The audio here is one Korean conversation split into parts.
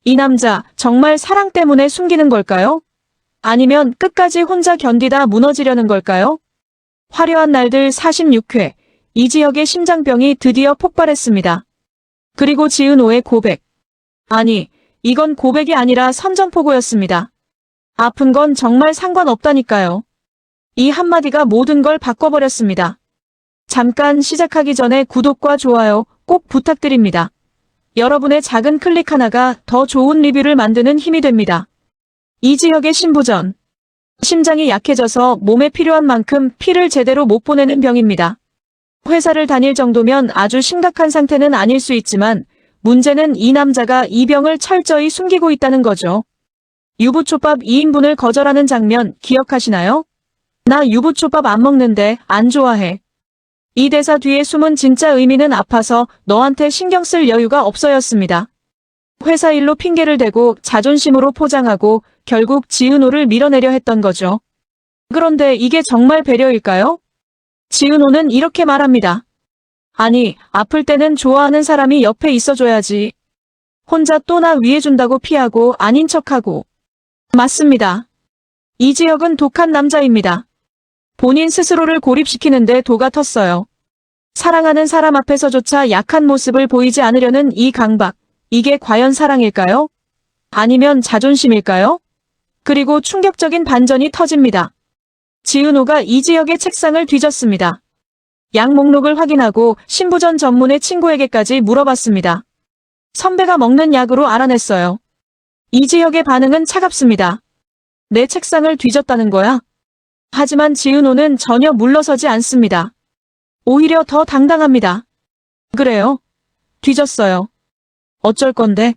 이 남자 정말 사랑 때문에 숨기는 걸까요? 아니면 끝까지 혼자 견디다 무너지려는 걸까요? 화려한 날들 46회, 이지혁의 심장병이 드디어 폭발했습니다. 그리고 지은호의 고백. 아니, 이건 고백이 아니라 선전포고였습니다. 아픈 건 정말 상관없다니까요. 이 한마디가 모든 걸 바꿔버렸습니다. 잠깐 시작하기 전에 구독과 좋아요 꼭 부탁드립니다. 여러분의 작은 클릭 하나가 더 좋은 리뷰를 만드는 힘이 됩니다. 이지혁의 신부전. 심장이 약해져서 몸에 필요한 만큼 피를 제대로 못 보내는 병입니다. 회사를 다닐 정도면 아주 심각한 상태는 아닐 수 있지만 문제는 이 남자가 이 병을 철저히 숨기고 있다는 거죠. 유부초밥 2인분을 거절하는 장면 기억하시나요? 나 유부초밥 안 먹는데 안 좋아해. 이 대사 뒤에 숨은 진짜 의미는 아파서 너한테 신경 쓸 여유가 없어였습니다. 회사 일로 핑계를 대고 자존심으로 포장하고 결국 지은호를 밀어내려 했던 거죠. 그런데 이게 정말 배려일까요? 지은호는 이렇게 말합니다. 아니, 아플 때는 좋아하는 사람이 옆에 있어줘야지. 혼자 또 나 위해준다고 피하고 아닌 척하고. 맞습니다. 이지혁은 독한 남자입니다. 본인 스스로를 고립시키는데 도가 텄어요. 사랑하는 사람 앞에서조차 약한 모습을 보이지 않으려는 이 강박. 이게 과연 사랑일까요? 아니면 자존심일까요? 그리고 충격적인 반전이 터집니다. 지은호가 이지혁의 책상을 뒤졌습니다. 약 목록을 확인하고 신부전 전문의 친구에게까지 물어봤습니다. 선배가 먹는 약으로 알아냈어요. 이지혁의 반응은 차갑습니다. 내 책상을 뒤졌다는 거야? 하지만 지은호는 전혀 물러서지 않습니다. 오히려 더 당당합니다. 그래요. 뒤졌어요. 어쩔 건데?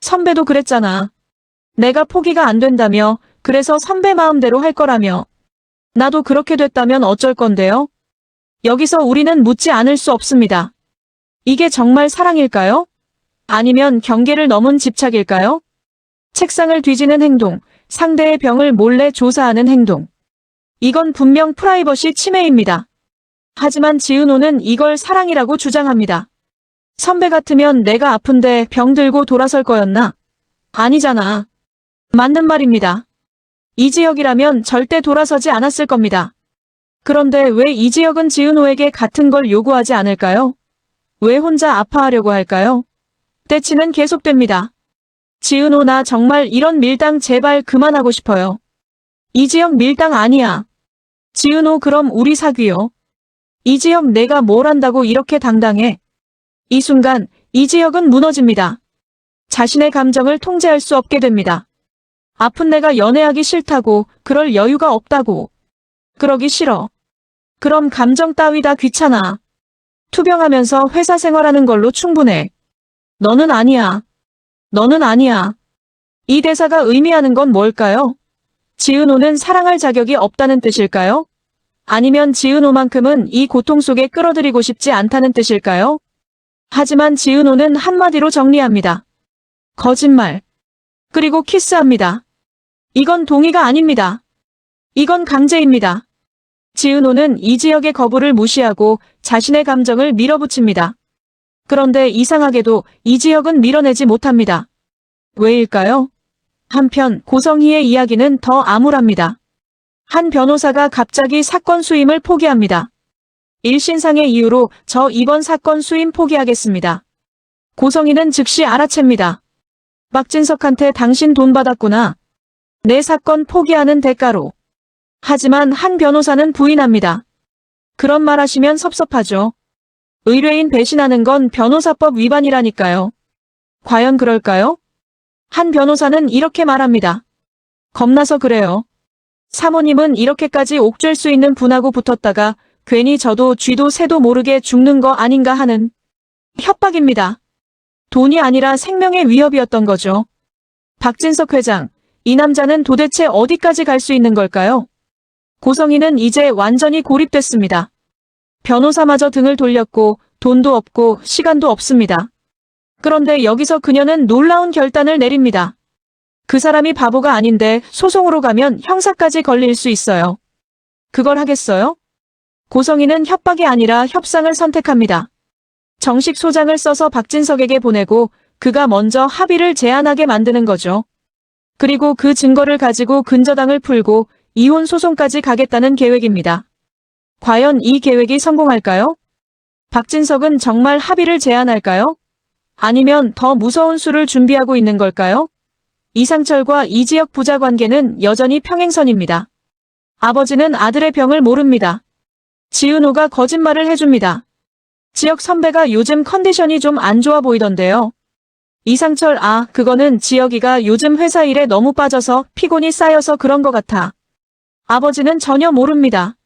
선배도 그랬잖아. 내가 포기가 안 된다며, 그래서 선배 마음대로 할 거라며. 나도 그렇게 됐다면 어쩔 건데요? 여기서 우리는 묻지 않을 수 없습니다. 이게 정말 사랑일까요? 아니면 경계를 넘은 집착일까요? 책상을 뒤지는 행동, 상대의 병을 몰래 조사하는 행동. 이건 분명 프라이버시 침해입니다. 하지만 지은호는 이걸 사랑이라고 주장합니다. 선배 같으면 내가 아픈데 병 들고 돌아설 거였나? 아니잖아. 맞는 말입니다. 이지혁이라면 절대 돌아서지 않았을 겁니다. 그런데 왜 이지혁은 지은호에게 같은 걸 요구하지 않을까요? 왜 혼자 아파하려고 할까요? 떼치는 계속됩니다. 지은호 나 정말 이런 밀당 제발 그만하고 싶어요. 이지혁 밀당 아니야. 지은호 그럼 우리 사귀요. 이지혁 내가 뭘 한다고 이렇게 당당해. 이 순간 이지혁은 무너집니다. 자신의 감정을 통제할 수 없게 됩니다. 아픈 내가 연애하기 싫다고, 그럴 여유가 없다고. 그러기 싫어. 그럼 감정 따위 다 귀찮아. 투병하면서 회사 생활하는 걸로 충분해. 너는 아니야. 너는 아니야. 이 대사가 의미하는 건 뭘까요? 지은호는 사랑할 자격이 없다는 뜻일까요? 아니면 지은호만큼은 이 고통 속에 끌어들이고 싶지 않다는 뜻일까요? 하지만 지은호는 한마디로 정리합니다. 거짓말. 그리고 키스합니다. 이건 동의가 아닙니다. 이건 강제입니다. 지은호는 이지혁의 거부를 무시하고 자신의 감정을 밀어붙입니다. 그런데 이상하게도 이지혁은 밀어내지 못합니다. 왜일까요? 한편 고성희의 이야기는 더 암울합니다. 한 변호사가 갑자기 사건 수임을 포기합니다. 일신상의 이유로 저 이번 사건 수임 포기하겠습니다. 고성희는 즉시 알아챕니다. 박진석한테 당신 돈 받았구나. 내 사건 포기하는 대가로. 하지만 한 변호사는 부인합니다. 그런 말 하시면 섭섭하죠. 의뢰인 배신하는 건 변호사법 위반이라니까요. 과연 그럴까요? 한 변호사는 이렇게 말합니다. 겁나서 그래요. 사모님은 이렇게까지 옥죄일 수 있는 분하고 붙었다가 괜히 저도 쥐도 새도 모르게 죽는 거 아닌가 하는 협박입니다. 돈이 아니라 생명의 위협이었던 거죠. 박진석 회장, 이 남자는 도대체 어디까지 갈 수 있는 걸까요? 고성희는 이제 완전히 고립됐습니다. 변호사마저 등을 돌렸고 돈도 없고 시간도 없습니다. 그런데 여기서 그녀는 놀라운 결단을 내립니다. 그 사람이 바보가 아닌데 소송으로 가면 형사까지 걸릴 수 있어요. 그걸 하겠어요? 고성희는 협박이 아니라 협상을 선택합니다. 정식 소장을 써서 박진석에게 보내고 그가 먼저 합의를 제안하게 만드는 거죠. 그리고 그 증거를 가지고 근저당을 풀고 이혼 소송까지 가겠다는 계획입니다. 과연 이 계획이 성공할까요? 박진석은 정말 합의를 제안할까요? 아니면 더 무서운 수를 준비하고 있는 걸까요? 이상철과 이지혁 부자 관계는 여전히 평행선입니다. 아버지는 아들의 병을 모릅니다. 지은호가 거짓말을 해줍니다. 지혁 선배가 요즘 컨디션이 좀 안 좋아 보이던데요. 이상철, 그거는 지혁이가 요즘 회사 일에 너무 빠져서 피곤이 쌓여서 그런 것 같아. 아버지는 전혀 모릅니다.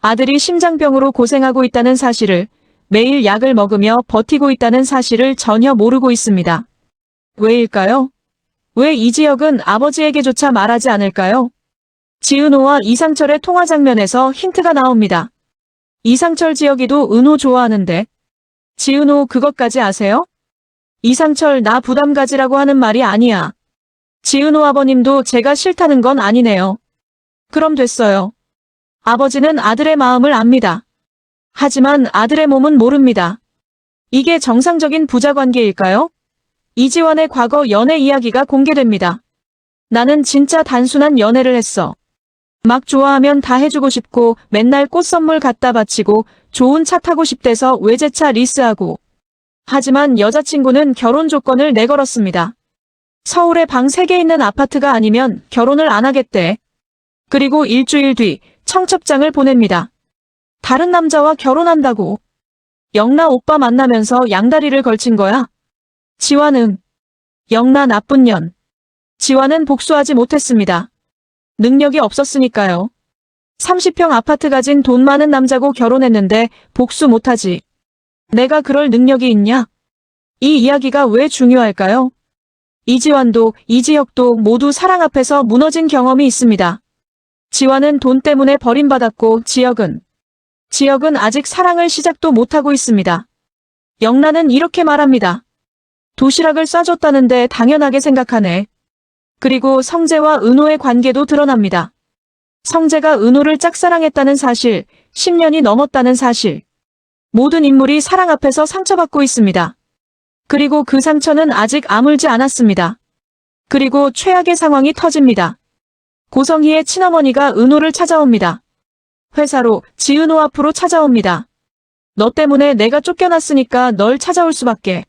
아들이 심장병으로 고생하고 있다는 사실을, 매일 약을 먹으며 버티고 있다는 사실을 전혀 모르고 있습니다. 왜일까요? 왜 이지혁은 아버지에게조차 말하지 않을까요? 지은호와 이상철의 통화 장면에서 힌트가 나옵니다. 이상철 지혁이도 은호 좋아하는데. 지은호 그것까지 아세요? 이상철 나 부담 가지라고 하는 말이 아니야. 지은호 아버님도 제가 싫다는 건 아니네요. 그럼 됐어요. 아버지는 아들의 마음을 압니다. 하지만 아들의 몸은 모릅니다. 이게 정상적인 부자 관계일까요? 이지환의 과거 연애 이야기가 공개됩니다. 나는 진짜 단순한 연애를 했어. 막 좋아하면 다 해주고 싶고 맨날 꽃 선물 갖다 바치고 좋은 차 타고 싶대서 외제차 리스하고. 하지만 여자친구는 결혼 조건을 내걸었습니다. 서울에 방 3개 있는 아파트가 아니면 결혼을 안 하겠대. 그리고 일주일 뒤 청첩장을 보냅니다. 다른 남자와 결혼한다고. 영나 오빠 만나면서 양다리를 걸친 거야. 지환은 영나 나쁜 년. 지환은 복수하지 못했습니다. 능력이 없었으니까요. 30평 아파트 가진 돈 많은 남자고 결혼했는데 복수 못하지. 내가 그럴 능력이 있냐? 이 이야기가 왜 중요할까요? 이지환도 이지혁도 모두 사랑 앞에서 무너진 경험이 있습니다. 지환은 돈 때문에 버림받았고 지혁은 아직 사랑을 시작도 못하고 있습니다. 영란은 이렇게 말합니다. 도시락을 싸줬다는데 당연하게 생각하네. 그리고 성재와 은호의 관계도 드러납니다. 성재가 은호를 짝사랑했다는 사실, 10년이 넘었다는 사실. 모든 인물이 사랑 앞에서 상처받고 있습니다. 그리고 그 상처는 아직 아물지 않았습니다. 그리고 최악의 상황이 터집니다. 고성희의 친어머니가 은호를 찾아옵니다. 회사로 지은호 앞으로 찾아옵니다. 너 때문에 내가 쫓겨났으니까 널 찾아올 수밖에.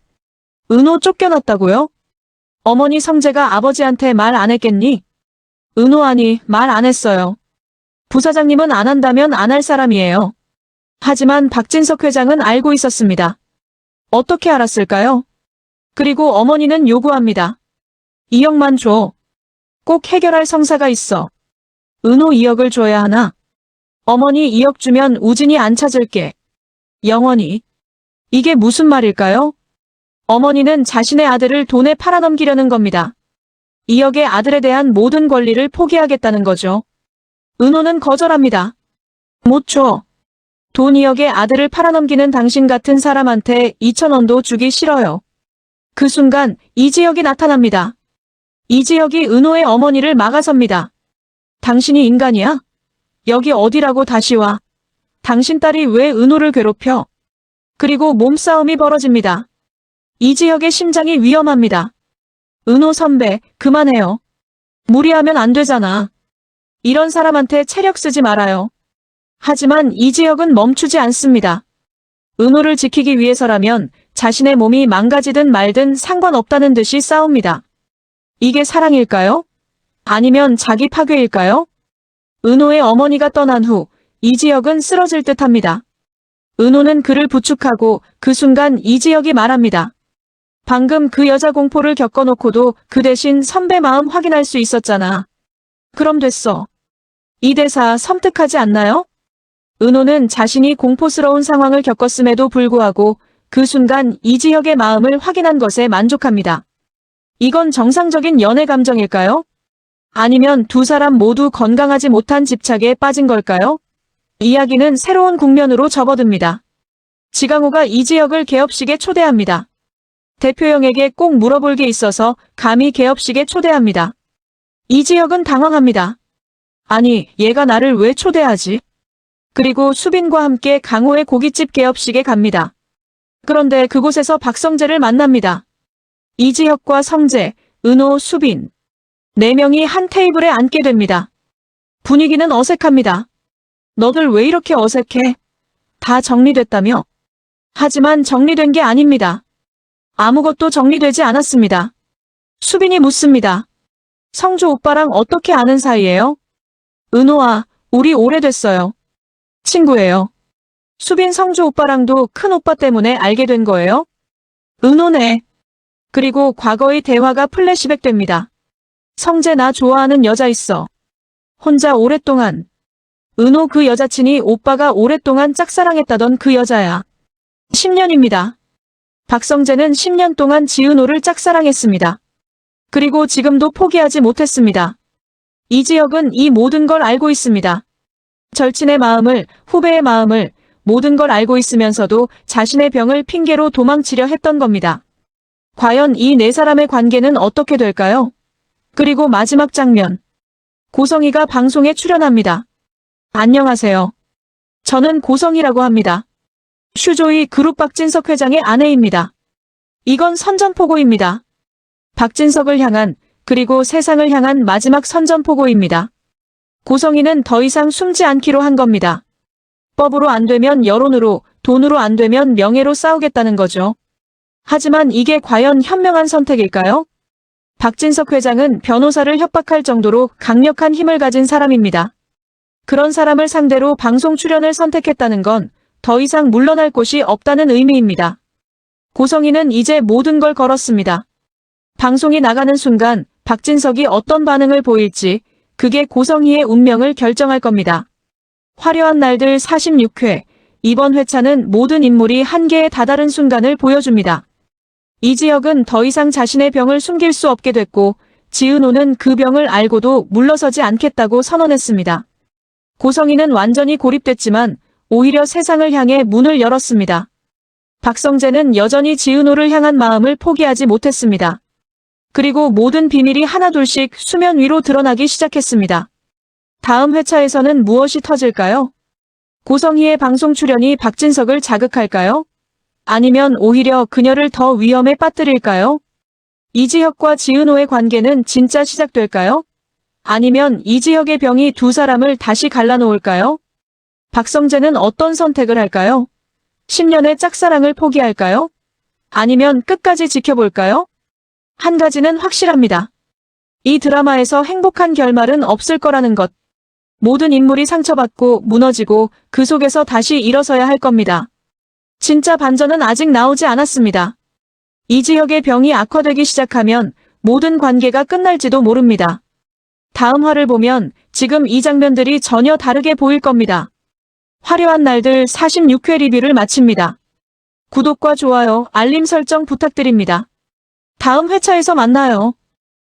은호 쫓겨났다고요? 어머니 성재가 아버지한테 말 안 했겠니? 은호 아니, 말 안 했어요. 부사장님은 안 한다면 안 할 사람이에요. 하지만 박진석 회장은 알고 있었습니다. 어떻게 알았을까요? 그리고 어머니는 요구합니다. 2억만 줘. 꼭 해결할 성사가 있어. 은호 2억을 줘야 하나? 어머니 2억 주면 우진이 안 찾을게. 영원히. 이게 무슨 말일까요? 어머니는 자신의 아들을 돈에 팔아넘기려는 겁니다. 2억의 아들에 대한 모든 권리를 포기하겠다는 거죠. 은호는 거절합니다. 못 줘. 돈 2억의 아들을 팔아넘기는 당신 같은 사람한테 2,000원도 주기 싫어요. 그 순간 이지혁이 나타납니다. 이지혁이 은호의 어머니를 막아섭니다. 당신이 인간이야? 여기 어디라고 다시 와. 당신 딸이 왜 은호를 괴롭혀? 그리고 몸싸움이 벌어집니다. 이지혁의 심장이 위험합니다. 은호 선배, 그만해요. 무리하면 안 되잖아. 이런 사람한테 체력 쓰지 말아요. 하지만 이지혁은 멈추지 않습니다. 은호를 지키기 위해서라면 자신의 몸이 망가지든 말든 상관없다는 듯이 싸웁니다. 이게 사랑일까요? 아니면 자기 파괴일까요? 은호의 어머니가 떠난 후 이지혁은 쓰러질 듯합니다. 은호는 그를 부축하고 그 순간 이지혁이 말합니다. 방금 그 여자 공포를 겪어놓고도 그 대신 선배 마음 확인할 수 있었잖아. 그럼 됐어. 이 대사 섬뜩하지 않나요? 은호는 자신이 공포스러운 상황을 겪었음에도 불구하고 그 순간 이지혁의 마음을 확인한 것에 만족합니다. 이건 정상적인 연애 감정일까요? 아니면 두 사람 모두 건강하지 못한 집착에 빠진 걸까요? 이야기는 새로운 국면으로 접어듭니다. 지강호가 이지혁을 개업식에 초대합니다. 대표형에게 꼭 물어볼 게 있어서 감히 개업식에 초대합니다. 이지혁은 당황합니다. 아니, 얘가 나를 왜 초대하지? 그리고 수빈과 함께 강호의 고깃집 개업식에 갑니다. 그런데 그곳에서 박성재를 만납니다. 이지혁과 성재, 은호, 수빈. 4명이 한 테이블에 앉게 됩니다. 분위기는 어색합니다. 너들 왜 이렇게 어색해? 다 정리됐다며? 하지만 정리된 게 아닙니다. 아무것도 정리되지 않았습니다. 수빈이 묻습니다. 성주 오빠랑 어떻게 아는 사이예요? 은호아, 우리 오래됐어요. 친구예요. 수빈 성주 오빠랑도 큰 오빠 때문에 알게 된 거예요? 은호네. 그리고 과거의 대화가 플래시백 됩니다. 성재 나 좋아하는 여자 있어. 혼자 오랫동안. 은호 그 여자친이 오빠가 오랫동안 짝사랑했다던 그 여자야. 10년입니다. 박성재는 10년 동안 지은호를 짝사랑했습니다. 그리고 지금도 포기하지 못했습니다. 이지혁은 이 모든 걸 알고 있습니다. 절친의 마음을, 후배의 마음을, 모든 걸 알고 있으면서도 자신의 병을 핑계로 도망치려 했던 겁니다. 과연 이 4사람의 관계는 어떻게 될까요? 그리고 마지막 장면. 고성이가 방송에 출연합니다. 안녕하세요. 저는 고성이라고 합니다. 슈조이 그룹 박진석 회장의 아내입니다. 이건 선전포고입니다. 박진석을 향한, 그리고 세상을 향한 마지막 선전포고입니다. 고성이는 더 이상 숨지 않기로 한 겁니다. 법으로 안 되면 여론으로, 돈으로 안 되면 명예로 싸우겠다는 거죠. 하지만 이게 과연 현명한 선택일까요? 박진석 회장은 변호사를 협박할 정도로 강력한 힘을 가진 사람입니다. 그런 사람을 상대로 방송 출연을 선택했다는 건 더 이상 물러날 곳이 없다는 의미입니다. 고성이는 이제 모든 걸 걸었습니다. 방송이 나가는 순간 박진석이 어떤 반응을 보일지 그게 고성이의 운명을 결정할 겁니다. 화려한 날들 46회, 이번 회차는 모든 인물이 한계에 다다른 순간을 보여줍니다. 이지혁은 더 이상 자신의 병을 숨길 수 없게 됐고 지은호는 그 병을 알고도 물러서지 않겠다고 선언했습니다. 고성이는 완전히 고립됐지만 오히려 세상을 향해 문을 열었습니다. 박성재는 여전히 지은호를 향한 마음을 포기하지 못했습니다. 그리고 모든 비밀이 하나둘씩 수면 위로 드러나기 시작했습니다. 다음 회차에서는 무엇이 터질까요? 고성희의 방송 출연이 박진석을 자극할까요? 아니면 오히려 그녀를 더 위험에 빠뜨릴까요? 이지혁과 지은호의 관계는 진짜 시작될까요? 아니면 이지혁의 병이 2사람을 다시 갈라놓을까요? 박성재는 어떤 선택을 할까요? 10년의 짝사랑을 포기할까요? 아니면 끝까지 지켜볼까요? 한 가지는 확실합니다. 이 드라마에서 행복한 결말은 없을 거라는 것. 모든 인물이 상처받고 무너지고 그 속에서 다시 일어서야 할 겁니다. 진짜 반전은 아직 나오지 않았습니다. 이지혁의 병이 악화되기 시작하면 모든 관계가 끝날지도 모릅니다. 다음 화를 보면 지금 이 장면들이 전혀 다르게 보일 겁니다. 화려한 날들 46회 리뷰를 마칩니다. 구독과 좋아요, 알림 설정 부탁드립니다. 다음 회차에서 만나요.